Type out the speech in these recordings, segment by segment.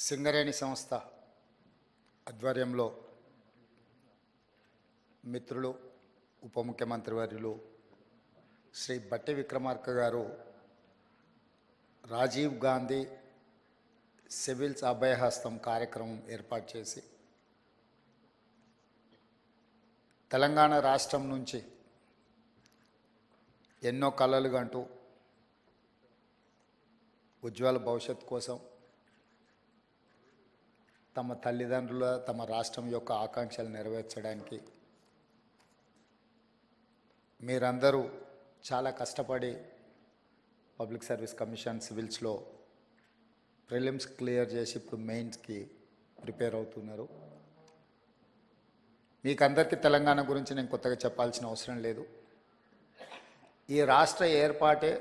సింగరేణి సంస్థ ఆధ్వర్యంలో మిత్రులు ఉప ముఖ్యమంత్రి వర్యులు శ్రీ బట్టి విక్రమార్క గారు రాజీవ్ గాంధీ సివిల్స్ అభయహస్తం కార్యక్రమం ఏర్పాటు చేసి తెలంగాణ రాష్ట్రం నుంచి ఎన్నో కలలు కంటూ ఉజ్వల భవిష్యత్తు కోసం తమ తల్లిదండ్రుల తమ రాష్ట్రం యొక్క ఆకాంక్షలు నెరవేర్చడానికి మీరందరూ చాలా కష్టపడి పబ్లిక్ సర్వీస్ కమిషన్ సివిల్స్లో ప్రిలిమ్స్ క్లియర్ చేసి ఇప్పుడు మెయిన్స్కి ప్రిపేర్ అవుతున్నారు. మీకందరికీ తెలంగాణ గురించి నేను కొత్తగా చెప్పాల్సిన అవసరం లేదు. ఈ రాష్ట్ర ఏర్పాటే,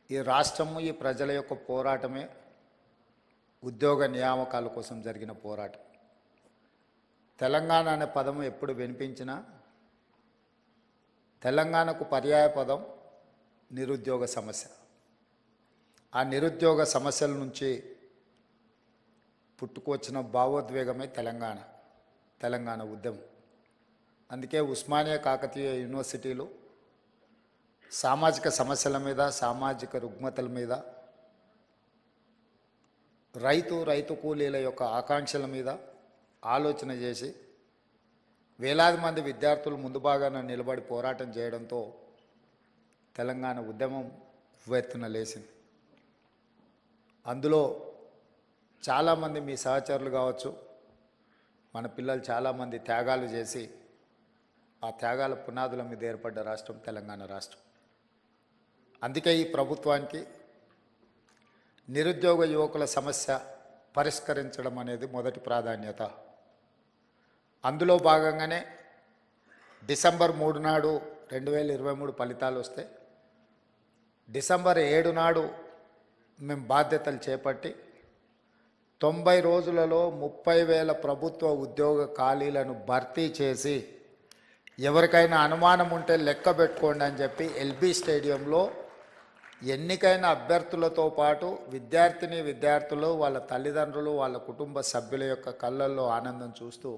ఈ రాష్ట్రము ఈ ప్రజల యొక్క పోరాటమే ఉద్యోగ నియామకాల కోసం జరిగిన పోరాటం. తెలంగాణ అనే పదము ఎప్పుడు వినిపించినా తెలంగాణకు పర్యాయ పదం నిరుద్యోగ సమస్య. ఆ నిరుద్యోగ సమస్యల నుంచి పుట్టుకొచ్చిన భావోద్వేగమే తెలంగాణ ఉద్యమం. అందుకే ఉస్మానియా కాకతీయ యూనివర్సిటీలు సామాజిక సమస్యల మీద, సామాజిక రుగ్మతల మీద, రైతు కూలీల యొక్క ఆకాంక్షల మీద ఆలోచన చేసి వేలాది మంది విద్యార్థులు ముందు భాగాన నిలబడి పోరాటం చేయడంతో తెలంగాణ ఉద్యమం ఉవ్వెత్తున లేచింది. అందులో చాలామంది మీ సహచరులు కావచ్చు, మన పిల్లలు చాలామంది త్యాగాలు చేసి ఆ త్యాగాల పునాదుల మీద ఏర్పడ్డ రాష్ట్రం తెలంగాణ రాష్ట్రం. అందుకే ఈ ప్రభుత్వానికి నిరుద్యోగ యువకుల సమస్య పరిష్కరించడం అనేది మొదటి ప్రాధాన్యత. అందులో భాగంగానే డిసెంబర్ 3 నాడు 2023 ఫలితాలు వస్తే డిసెంబర్ 7 నాడు మేము బాధ్యతలు చేపట్టి 90 రోజులలో 30,000 ప్రభుత్వ ఉద్యోగ ఖాళీలను భర్తీ చేసి ఎవరికైనా అనుమానం ఉంటే లెక్క పెట్టుకోండి అని చెప్పి ఎల్బీ స్టేడియంలో ఎన్నికైన అభ్యర్థులతో పాటు విద్యార్థులు, వాళ్ళ తల్లిదండ్రులు, వాళ్ళ కుటుంబ సభ్యుల యొక్క కళ్ళల్లో ఆనందం చూస్తూ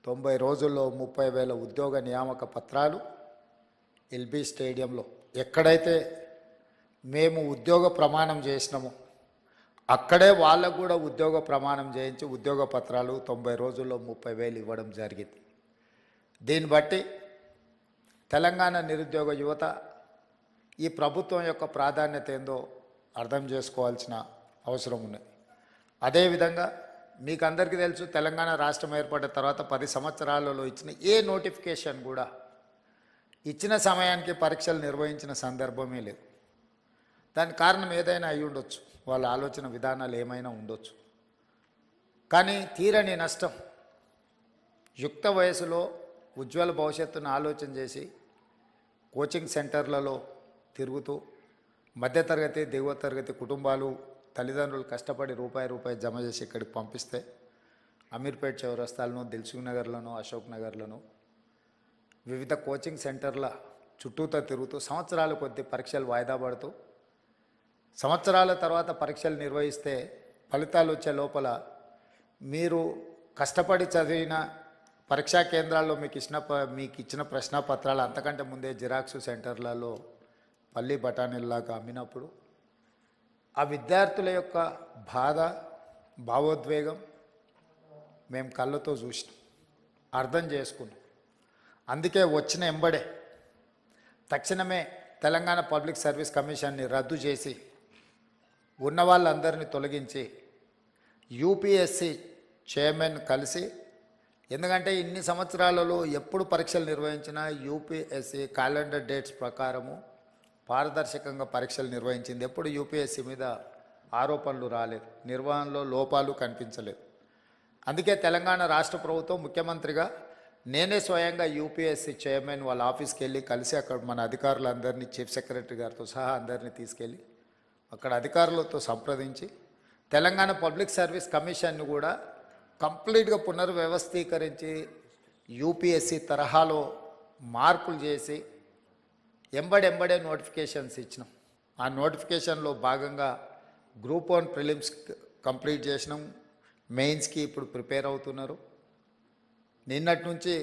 90 రోజుల్లో 30,000 ఉద్యోగ నియామక పత్రాలు ఎల్బీ స్టేడియంలో ఎక్కడైతే మేము ఉద్యోగ ప్రమాణం చేసినామో అక్కడే వాళ్ళకు కూడా ఉద్యోగ ప్రమాణం చేయించి ఉద్యోగ పత్రాలు 90 రోజుల్లో 30,000 ఇవ్వడం జరిగింది. దీన్ని బట్టి తెలంగాణ నిరుద్యోగ యువత ఈ ప్రభుత్వం యొక్క ప్రాధాన్యత ఏందో అర్థం చేసుకోవాల్సిన అవసరం ఉన్నది. అదేవిధంగా మీకు అందరికీ తెలుసు, తెలంగాణ రాష్ట్రం ఏర్పడిన తర్వాత 10 సంవత్సరాలలో ఇచ్చిన ఏ నోటిఫికేషన్ కూడా ఇచ్చిన సమయానికి పరీక్షలు నిర్వహించిన సందర్భమే లేదు. దానికి కారణం ఏదైనా అయి ఉండొచ్చు, వాళ్ళ ఆలోచన విధానాలు ఏమైనా ఉండొచ్చు. కానీ తీరని నష్టం, యుక్త వయసులో ఉజ్వల భవిష్యత్తును ఆలోచన చేసి కోచింగ్ సెంటర్లలో తిరుగుతూ మధ్యతరగతి, దిగువ తరగతి కుటుంబాలు, తల్లిదండ్రులు కష్టపడి రూపాయి జమ చేసి ఇక్కడికి పంపిస్తే అమీర్పేట్ చౌరస్తాలను, దిల్సుఖ్ నగర్లను, అశోక్ నగర్లను వివిధ కోచింగ్ సెంటర్ల చుట్టూతో తిరుగుతూ సంవత్సరాల కొద్ది పరీక్షలు వాయిదా పడుతూ సంవత్సరాల తర్వాత పరీక్షలు నిర్వహిస్తే ఫలితాలు వచ్చే లోపల మీరు కష్టపడి చదివిన పరీక్షా కేంద్రాల్లో మీకు ఇచ్చిన ప్రశ్నపత్రాలు అంతకంటే ముందే జిరాక్స్ సెంటర్లలో పల్లి బఠానీల్లాగా అమ్మినప్పుడు ఆ విద్యార్థుల యొక్క బాధ, భావోద్వేగం మేము కళ్ళతో చూసినాం, అర్థం చేసుకున్నాం. అందుకే వచ్చిన ఎంబడే తక్షణమే తెలంగాణ పబ్లిక్ సర్వీస్ కమిషన్ని రద్దు చేసి ఉన్న వాళ్ళందరినీ తొలగించి యూపీఎస్సీ చైర్మన్ కలిసి, ఎందుకంటే ఇన్ని సంవత్సరాలలో ఎప్పుడు పరీక్షలు నిర్వహించినా యూపీఎస్సీ క్యాలెండర్ డేట్స్ ప్రకారము పారదర్శకంగా పరీక్షలు నిర్వహించింది. ఎప్పుడు యూపీఎస్సీ మీద ఆరోపణలు రాలేదు, నిర్వహణలో లోపాలు కనిపించలేదు. అందుకే తెలంగాణ రాష్ట్ర ప్రభుత్వం ముఖ్యమంత్రిగా నేనే స్వయంగా యూపీఎస్సీ చైర్మన్ వాళ్ళ ఆఫీస్కి వెళ్ళి కలిసి అక్కడ మన అధికారులందరినీ, చీఫ్ సెక్రటరీ గారితో సహా అందరినీ తీసుకెళ్ళి అక్కడ అధికారులతో సంప్రదించి తెలంగాణ పబ్లిక్ సర్వీస్ కమిషన్ను కూడా కంప్లీట్గా పునర్వ్యవస్థీకరించి యూపీఎస్సీ తరహాలో మార్పులు చేసి ఎంబడే నోటిఫికేషన్స్ ఇచ్చినాం. ఆ నోటిఫికేషన్లో భాగంగా గ్రూప్ 1 ప్రిలిమ్స్ కంప్లీట్ చేసినాం, మెయిన్స్కి ఇప్పుడు ప్రిపేర్ అవుతున్నారు. నిన్నటి నుంచి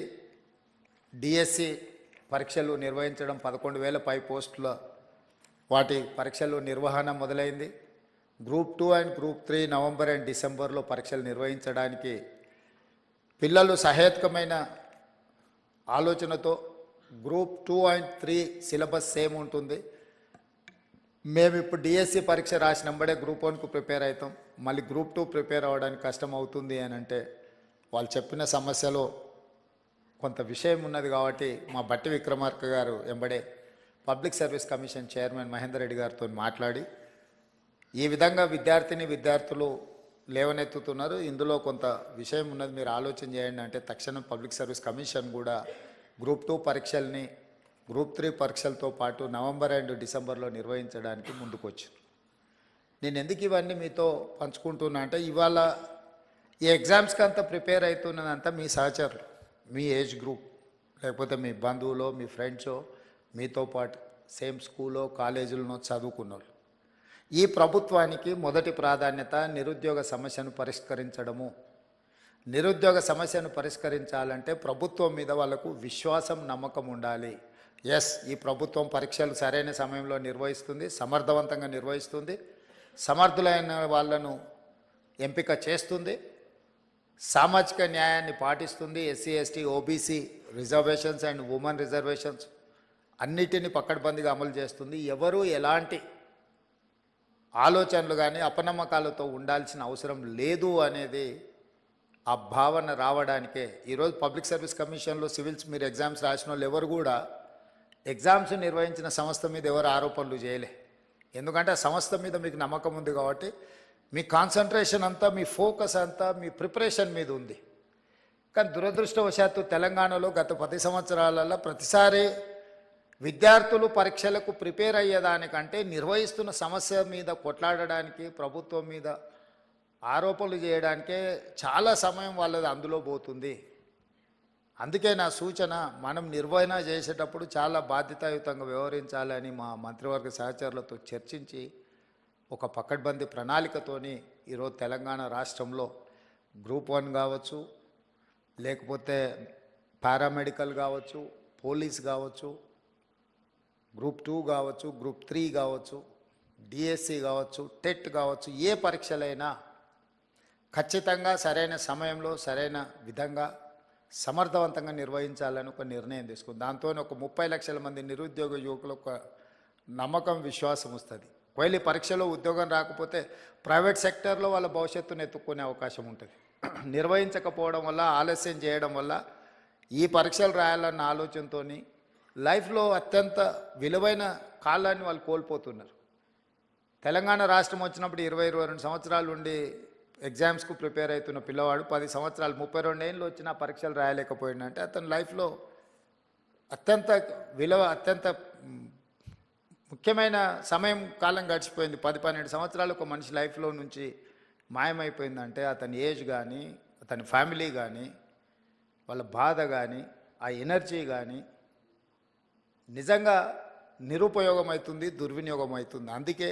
డిఎస్సి పరీక్షలు నిర్వహించడం 11,000 పై పోస్టుల వాటి పరీక్షలు నిర్వహణ మొదలైంది. Group 2 and group 3 November and డిసెంబర్లో పరీక్షలు నిర్వహించడానికి పిల్లలు సహేతుకమైన ఆలోచనతో గ్రూప్ 2 అండ్ 3 సిలబస్ సేమ్ ఉంటుంది. మేము ఇప్పుడు డిఎస్సి పరీక్ష రాసినంబడే గ్రూప్ 1కు ప్రిపేర్ అవుతాం, మళ్ళీ గ్రూప్ 2 ప్రిపేర్ అవ్వడానికి కష్టం అవుతుంది అని అంటే వాళ్ళు చెప్పిన సమస్యలో కొంత విషయం ఉన్నది. కాబట్టి మా బట్టి విక్రమార్క గారు ఎంబడే public service commission chairman Mahender Reddy గారితో మాట్లాడి ఈ విధంగా విద్యార్థులు లేవనెత్తుతున్నారు, ఇందులో కొంత విషయం ఉన్నది, మీరు ఆలోచన చేయండి అంటే తక్షణం పబ్లిక్ సర్వీస్ కమిషన్ కూడా గ్రూప్ 2 పరీక్షల్ని గ్రూప్ 3 పరీక్షలతో పాటు నవంబర్ అండ్ డిసెంబర్లో నిర్వహించడానికి ముందుకొచ్చారు. నేను ఎందుకు ఇవన్నీ మీతో పంచుకుంటున్నా అంటే ఇవాళ ఈ ఎగ్జామ్స్కి అంతా ప్రిపేర్ అవుతున్నదంతా మీ సహచరులు, మీ ఏజ్ గ్రూప్, లేకపోతే మీ బంధువులో మీ ఫ్రెండ్సో, మీతో పాటు సేమ్ స్కూల్లో కాలేజీలను చదువుకున్న వాళ్ళు. ఈ ప్రభుత్వానికి మొదటి ప్రాధాన్యత నిరుద్యోగ సమస్యను పరిష్కరించడము. నిరుద్యోగ సమస్యను పరిష్కరించాలంటే ప్రభుత్వం మీద వాళ్ళకు విశ్వాసం, నమ్మకం ఉండాలి. ఎస్, ఈ ప్రభుత్వం పరీక్షలు సరైన సమయంలో నిర్వహిస్తుంది, సమర్థవంతంగా నిర్వహిస్తుంది, సమర్థులైన వాళ్ళను ఎంపిక చేస్తుంది, సామాజిక న్యాయాన్ని పాటిస్తుంది, SC ST OBC reservations and women reservations అన్నిటినీ పకడ్బందీగా అమలు చేస్తుంది. ఎవరు ఎలాంటి ఆలోచనలు కానీ అపనమ్మకాలతో ఉండాల్సిన అవసరం లేదు అనేది ఆ భావన రావడానికే ఈరోజు పబ్లిక్ సర్వీస్ కమిషన్లో సివిల్స్ మీరు ఎగ్జామ్స్ రాసిన వాళ్ళు ఎవరు కూడా ఎగ్జామ్స్ నిర్వహించిన సంస్థ మీద ఎవరు ఆరోపణలు చేయలే. ఎందుకంటే ఆ సంస్థ మీద మీకు నమ్మకం ఉంది కాబట్టి మీ కాన్సన్ట్రేషన్ అంతా, మీ ఫోకస్ అంతా మీ ప్రిపరేషన్ మీద ఉంది. కానీ దురదృష్టవశాత్తు తెలంగాణలో గత 10 సంవత్సరాలలో ప్రతిసారి విద్యార్థులు పరీక్షలకు ప్రిపేర్ అయ్యేదానికంటే నిర్వహిస్తున్న సమస్య మీద కొట్లాడడానికి, ప్రభుత్వం మీద ఆరోపణలు చేయడానికే చాలా సమయం వాళ్ళది అందులో పోతుంది. అందుకే నా సూచన, మనం నిర్వహణ చేసేటప్పుడు చాలా బాధ్యతాయుతంగా వ్యవహరించాలని మా మంత్రివర్గ సహచరులతో చర్చించి ఒక పకడ్బందీ ప్రణాళికతోని ఈరోజు తెలంగాణ రాష్ట్రంలో గ్రూప్ 1 కావచ్చు, లేకపోతే పారామెడికల్ కావచ్చు, పోలీస్ కావచ్చు, గ్రూప్ 2 కావచ్చు, గ్రూప్ 3 కావచ్చు, డిఎస్సి కావచ్చు, టెట్ కావచ్చు, ఏ పరీక్షలైనా ఖచ్చితంగా సరైన సమయంలో సరైన విధంగా సమర్థవంతంగా నిర్వహించాలని ఒక నిర్ణయం తీసుకుంది. దాంతో ఒక 30 లక్షల మంది నిరుద్యోగ యువకులకు ఒక నమ్మకం, విశ్వాసం వస్తుంది. ఒకవేళ ఈ పరీక్షలో ఉద్యోగం రాకపోతే ప్రైవేట్ సెక్టర్లో వాళ్ళ భవిష్యత్తును ఎత్తుక్కునే అవకాశం ఉంటుంది. నిర్వహించకపోవడం వల్ల, ఆలస్యం చేయడం వల్ల ఈ పరీక్షలు రాయాలన్న ఆలోచనతో లైఫ్లో అత్యంత విలువైన కాలాన్ని వాళ్ళు కోల్పోతున్నారు. తెలంగాణ రాష్ట్రం వచ్చినప్పుడు 22 సంవత్సరాలు ఉండి ఎగ్జామ్స్కు ప్రిపేర్ అవుతున్న పిల్లవాడు 10 సంవత్సరాలు 32 ఏళ్ళు వచ్చినా పరీక్షలు రాయలేకపోయిందంటే అతని లైఫ్లో అత్యంత ముఖ్యమైన సమయం కాలం గడిచిపోయింది. 10-12 సంవత్సరాలు ఒక మనిషి లైఫ్లో నుంచి మాయమైపోయిందంటే అతని ఏజ్ కానీ, అతని ఫ్యామిలీ కానీ, వాళ్ళ బాధ కానీ, ఆ ఎనర్జీ కానీ నిజంగా నిరుపయోగం అవుతుంది, దుర్వినియోగం అవుతుంది. అందుకే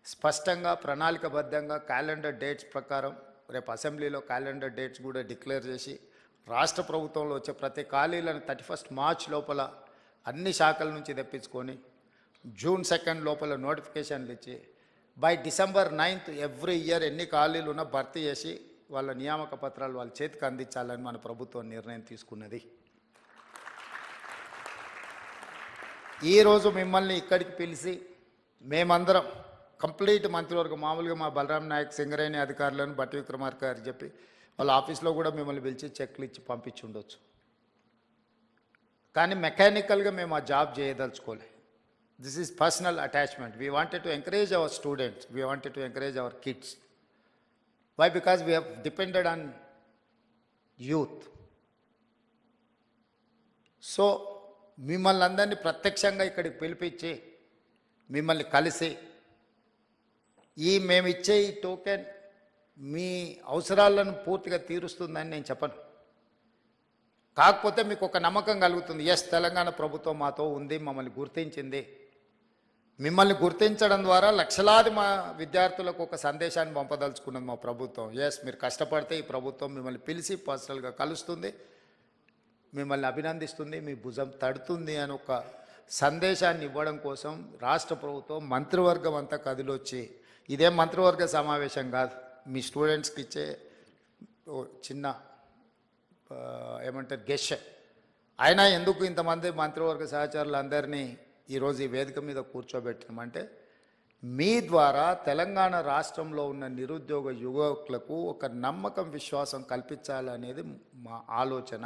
స్పష్టంగా ప్రణాళికబద్ధంగా క్యాలెండర్ డేట్స్ ప్రకారం రేపు అసెంబ్లీలో క్యాలెండర్ డేట్స్ కూడా డిక్లేర్ చేసి రాష్ట్ర ప్రభుత్వంలో వచ్చే ప్రతి ఖాళీలను 31 మార్చ్ లోపల అన్ని శాఖల నుంచి తెప్పించుకొని జూన్ 2 లోపల నోటిఫికేషన్లు ఇచ్చి బై డిసెంబర్ 9 ఎవ్రీ ఇయర్ ఎన్ని ఖాళీలు ఉన్నా భర్తీ చేసి వాళ్ళ నియామక పత్రాలు వాళ్ళ చేతికి అందించాలని మన ప్రభుత్వం నిర్ణయం తీసుకున్నది. ఈరోజు మిమ్మల్ని ఇక్కడికి పిలిచి మేమందరం కంప్లీట్ మంత్రివర్గం, మామూలుగా మా బలరాం నాయక్, సింగరేణి అధికారులను బట్టి విక్రమార్క గారు చెప్పి వాళ్ళ ఆఫీస్లో కూడా మిమ్మల్ని పిలిచి చెక్లు ఇచ్చి పంపించి ఉండొచ్చు. కానీ మెకానికల్గా మేము ఆ జాబ్ చేయదలుచుకోలే. This is personal attachment. We wanted to encourage our students, we wanted to encourage our kids. Why? Because we have depended on youth. So మిమ్మల్ని అందరినీ ప్రత్యక్షంగా ఇక్కడికి పిలిపించి మిమ్మల్ని కలిసి మేము ఇచ్చే ఈ టోకెన్ మీ అవసరాలను పూర్తిగా తీరుస్తుందని నేను చెప్పను. కాకపోతే మీకు ఒక నమ్మకం కలుగుతుంది, ఎస్ తెలంగాణ ప్రభుత్వం మాతో ఉంది, మమ్మల్ని గుర్తించింది, మిమ్మల్ని గుర్తించడం ద్వారా లక్షలాది మా విద్యార్థులకు ఒక సందేశాన్ని పంపదలుచుకున్నది మా ప్రభుత్వం. ఎస్, మీరు కష్టపడితే ఈ ప్రభుత్వం మిమ్మల్ని పిలిచి పర్సనల్గా కలుస్తుంది, మిమ్మల్ని అభినందిస్తుంది, మీ భుజం తడుతుంది అని ఒక సందేశాన్ని ఇవ్వడం కోసం రాష్ట్ర ప్రభుత్వం మంత్రివర్గం అంతా కదిలొచ్చి, ఇదేం మంత్రివర్గ సమావేశం కాదు, మీ స్టూడెంట్స్కి ఇచ్చే చిన్న ఏమంటారు గెష్. అయినా ఎందుకు ఇంతమంది మంత్రివర్గ సహచరులందరినీ ఈరోజు ఈ వేదిక మీద కూర్చోబెట్టినామంటే, మీ ద్వారా తెలంగాణ రాష్ట్రంలో ఉన్న నిరుద్యోగ యువకులకు ఒక నమ్మకం, విశ్వాసం కల్పించాలనేది మా ఆలోచన.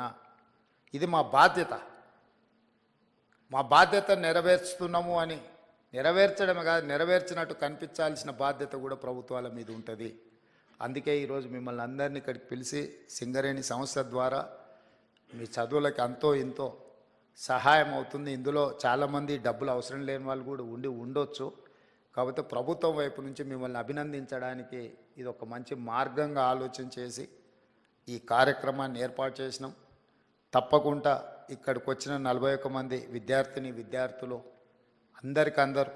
ఇది మా బాధ్యత. మా బాధ్యత నెరవేర్చుతున్నాము అని, నెరవేర్చడమే కాదు, నెరవేర్చినట్టు కనిపించాల్సిన బాధ్యత కూడా ప్రభుత్వాల మీద ఉంటుంది. అందుకే ఈరోజు మిమ్మల్ని అందరినీ ఇక్కడికి పిలిచి సింగరేణి సంస్థ ద్వారా మీ చదువులకి అంతో ఇంతో సహాయం అవుతుంది. ఇందులో చాలామంది డబ్బులు అవసరం లేని వాళ్ళు కూడా ఉండొచ్చు. కాకపోతే ప్రభుత్వం వైపు నుంచి మిమ్మల్ని అభినందించడానికి ఇది ఒక మంచి మార్గంగా ఆలోచన చేసి ఈ కార్యక్రమాన్ని ఏర్పాటు చేసినాం. తప్పకుండా ఇక్కడికి వచ్చిన 41 మంది విద్యార్థులు అందరికందరూ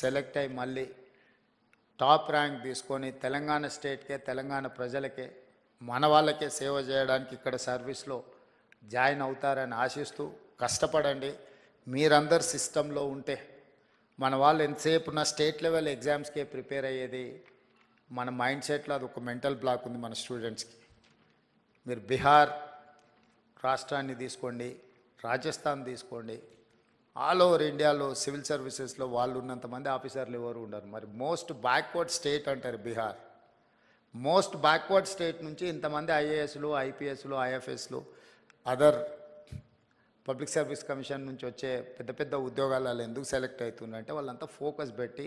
సెలెక్ట్ అయ్యి మళ్ళీ టాప్ ర్యాంక్ తీసుకొని తెలంగాణ స్టేట్కే, తెలంగాణ ప్రజలకే, మన వాళ్ళకే సేవ చేయడానికి ఇక్కడ సర్వీస్లో జాయిన్ అవుతారని ఆశిస్తూ, కష్టపడండి. మీరందరు సిస్టంలో ఉంటే మన వాళ్ళు ఎంతసేపు ఉన్న స్టేట్ లెవెల్ ఎగ్జామ్స్కే ప్రిపేర్ అయ్యేది మన మైండ్ సెట్లో అది ఒక మెంటల్ బ్లాక్ ఉంది మన స్టూడెంట్స్కి. మీరు బీహార్ రాష్ట్రాన్ని తీసుకోండి, రాజస్థాన్ తీసుకోండి, ఆల్ ఓవర్ ఇండియాలో సివిల్ సర్వీసెస్లో వాళ్ళు ఉన్నంతమంది ఆఫీసర్లు ఎవరు ఉండరు. మరి మోస్ట్ బ్యాక్వర్డ్ స్టేట్ అంటారు బీహార్. మోస్ట్ బ్యాక్వర్డ్ స్టేట్ నుంచి ఇంతమంది ఐఏఎస్లు, ఐపీఎస్లు, ఐఎఫ్ఎస్లు, అదర్ పబ్లిక్ సర్వీస్ కమిషన్ నుంచి వచ్చే పెద్ద పెద్ద ఉద్యోగాలలో ఎందుకు సెలెక్ట్ అవుతుందంటే వాళ్ళంతా ఫోకస్ పెట్టి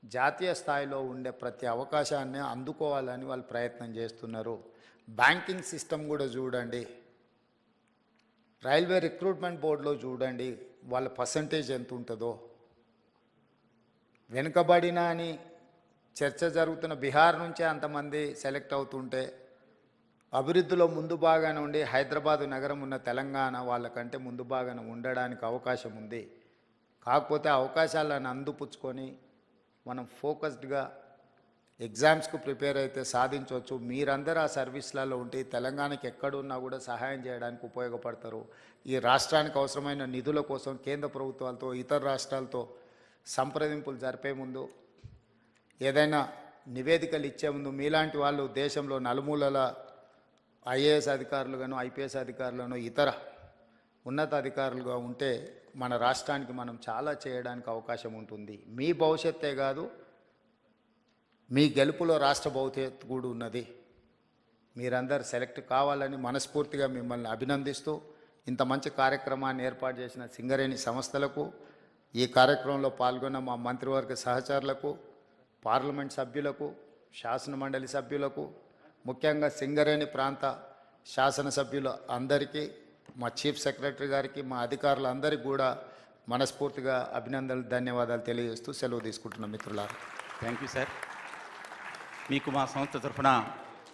జాతీయ స్థాయిలో ఉండే ప్రతి అవకాశాన్ని అందుకోవాలని వాళ్ళు ప్రయత్నం చేస్తున్నారు. బ్యాంకింగ్ సిస్టమ్ కూడా చూడండి, రైల్వే రిక్రూట్మెంట్ బోర్డులో చూడండి వాళ్ళ పర్సంటేజ్ ఎంత ఉంటుందో. వెనుకబడిన అని చర్చ జరుగుతున్న బీహార్ నుంచే అంతమంది సెలెక్ట్ అవుతుంటే, అభివృద్ధిలో ముందు భాగాన ఉండి హైదరాబాదు నగరం ఉన్న తెలంగాణ వాళ్ళకంటే ముందు భాగాన ఉండడానికి అవకాశం ఉంది. కాకపోతే అవకాశాలను అందిపుచ్చుకొని మనం ఫోకస్డ్గా ఎగ్జామ్స్కు ప్రిపేర్ అయితే సాధించవచ్చు. మీరందరూ ఆ సర్వీస్లలో ఉంటే తెలంగాణకి ఎక్కడున్నా కూడా సహాయం చేయడానికి ఉపయోగపడతారు. ఈ రాష్ట్రానికి అవసరమైన నిధుల కోసం కేంద్ర ప్రభుత్వాలతో, ఇతర రాష్ట్రాలతో సంప్రదింపులు జరిపే ముందు, ఏదైనా నివేదికలు ఇచ్చే ముందు మీలాంటి వాళ్ళు దేశంలో నలుమూలల ఐఏఎస్ అధికారులుగాను, ఐపీఎస్ అధికారులను, ఇతర ఉన్నత అధికారులుగా ఉంటే మన రాష్ట్రానికి మనం చాలా చేయడానికి అవకాశం ఉంటుంది. మీ భవిష్యత్తే కాదు, మీ గెలుపులో రాష్ట్ర భవిష్యత్తు కూడా ఉన్నది. మీరందరూ సెలెక్ట్ కావాలని మనస్ఫూర్తిగా మిమ్మల్ని అభినందిస్తూ, ఇంత మంచి కార్యక్రమాన్ని ఏర్పాటు చేసిన సింగరేణి సంస్థలకు, ఈ కార్యక్రమంలో పాల్గొన్న మా మంత్రివర్గ సహచరులకు, పార్లమెంట్ సభ్యులకు, శాసన మండలి సభ్యులకు, ముఖ్యంగా సింగరేణి ప్రాంత శాసనసభ్యుల అందరికీ, మా చీఫ్ సెక్రటరీ గారికి, మా అధికారులందరికీ కూడా మనస్ఫూర్తిగా అభినందనలు, ధన్యవాదాలు తెలియజేస్తూ సెలవు తీసుకుంటున్నాం మిత్రులారా. Thank you sir. మీకు మా సంస్థ తరఫున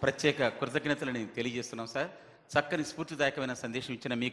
ప్రత్యేక కృతజ్ఞతలని తెలియజేస్తున్నాం సార్. చక్కని స్ఫూర్తిదాయకమైన సందేశం ఇచ్చిన మీకు